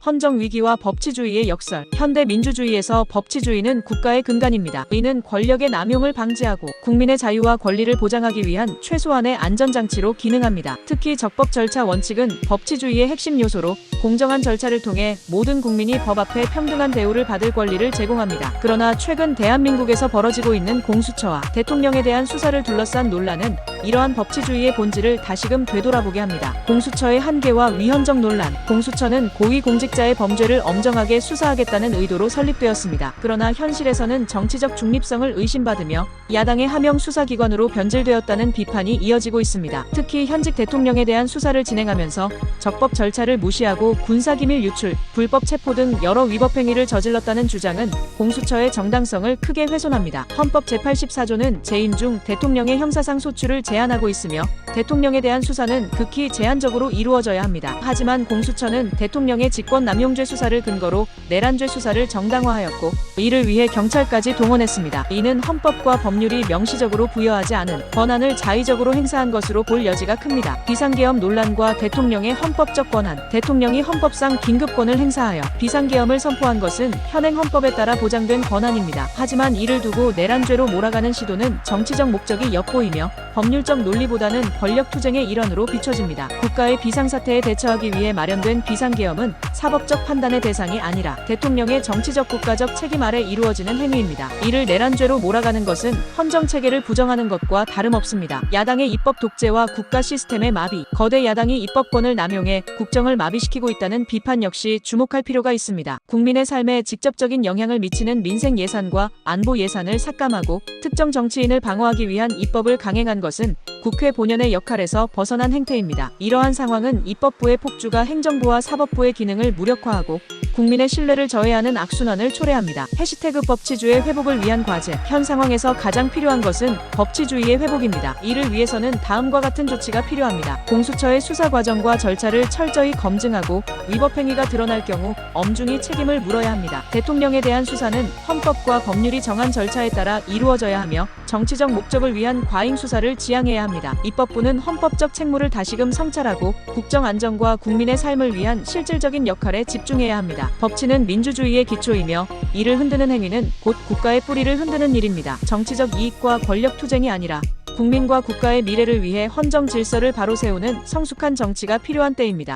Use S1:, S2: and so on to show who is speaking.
S1: 헌정 위기와 법치주의의 역설. 현대 민주주의에서 법치주의는 국가의 근간입니다. 이는 권력의 남용을 방지하고 국민의 자유와 권리를 보장하기 위한 최소한의 안전장치로 기능합니다. 특히 적법 절차 원칙은 법치주의의 핵심 요소로 공정한 절차를 통해 모든 국민이 법 앞에 평등한 대우를 받을 권리를 제공합니다. 그러나 최근 대한민국에서 벌어지고 있는 공수처와 대통령에 대한 수사를 둘러싼 논란은 이러한 법치주의의 본질을 다시금 되돌아보게 합니다. 공수처의 한계와 위헌적 논란. 공수처는 고위공직자의 범죄를 엄정하게 수사하겠다는 의도로 설립되었습니다. 그러나 현실에서는 정치적 중립성을 의심받으며 야당의 하명 수사기관으로 변질되었다는 비판이 이어지고 있습니다. 특히 현직 대통령에 대한 수사를 진행하면서 적법 절차를 무시하고 군사기밀 유출, 불법 체포 등 여러 위법 행위를 저질렀다는 주장은 공수처의 정당성을 크게 훼손합니다. 헌법 제84조는 재임 중 대통령의 형사상 소출을 제한하고 있으며 대통령에 대한 수사는 극히 제한적으로 이루어져야 합니다. 하지만 공수처는 대통령의 직권남용죄 수사를 근거로 내란죄 수사를 정당화하였고 이를 위해 경찰까지 동원했습니다. 이는 헌법과 법률이 명시적으로 부여하지 않은 권한을 자의적으로 행사한 것으로 볼 여지가 큽니다. 비상계엄 논란과 대통령의 헌법적 권한. 대통령이 헌법상 긴급권을 행사하여 비상계엄을 선포한 것은 현행 헌법에 따라 보장된 권한입니다. 하지만 이를 두고 내란죄로 몰아가는 시도는 정치적 목적이 엿보이며 법률적 논리보다는 권력투쟁의 일환으로 비춰집니다. 국가의 비상사태에 대처하기 위해 마련된 비상계엄은 사법적 판단의 대상이 아니라 대통령의 정치적 국가적 책임 아래 이루어지는 행위입니다. 이를 내란죄로 몰아가는 것은 헌정체계를 부정하는 것과 다름없습니다. 야당의 입법 독재와 국가 시스템의 마비. 거대 야당이 입법권을 남용해 국정을 마비시키고 있다는 비판 역시 주목할 필요가 있습니다. 국민의 삶에 직접적인 영향을 미치는 민생 예산과 안보 예산을 삭감하고 특정 정치인을 방어하기 위한 입법을 강행한 것은 국회 본연의 역할에서 벗어난 행태입니다. 이러한 상황은 입법부의 폭주가 행정부와 사법부의 기능을 무력화하고 국민의 신뢰를 저해하는 악순환을 초래합니다. 해시태그 법치주의 회복을 위한 과제. 현 상황에서 가장 필요한 것은 법치주의의 회복입니다. 이를 위해서는 다음과 같은 조치가 필요합니다. 공수처의 수사 과정과 절차를 철저히 검증하고 위법 행위가 드러날 경우 엄중히 책임을 물어야 합니다. 대통령에 대한 수사는 헌법과 법률이 정한 절차에 따라 이루어져야 하며 정치적 목적을 위한 과잉 수사를 지양해야 합니다. 입법부는 헌법적 책무를 다시금 성찰하고 국정 안정과 국민의 삶을 위한 실질적인 역할에 집중해야 합니다. 법치는 민주주의의 기초이며 이를 흔드는 행위는 곧 국가의 뿌리를 흔드는 일입니다. 정치적 이익과 권력 투쟁이 아니라 국민과 국가의 미래를 위해 헌정 질서를 바로 세우는 성숙한 정치가 필요한 때입니다.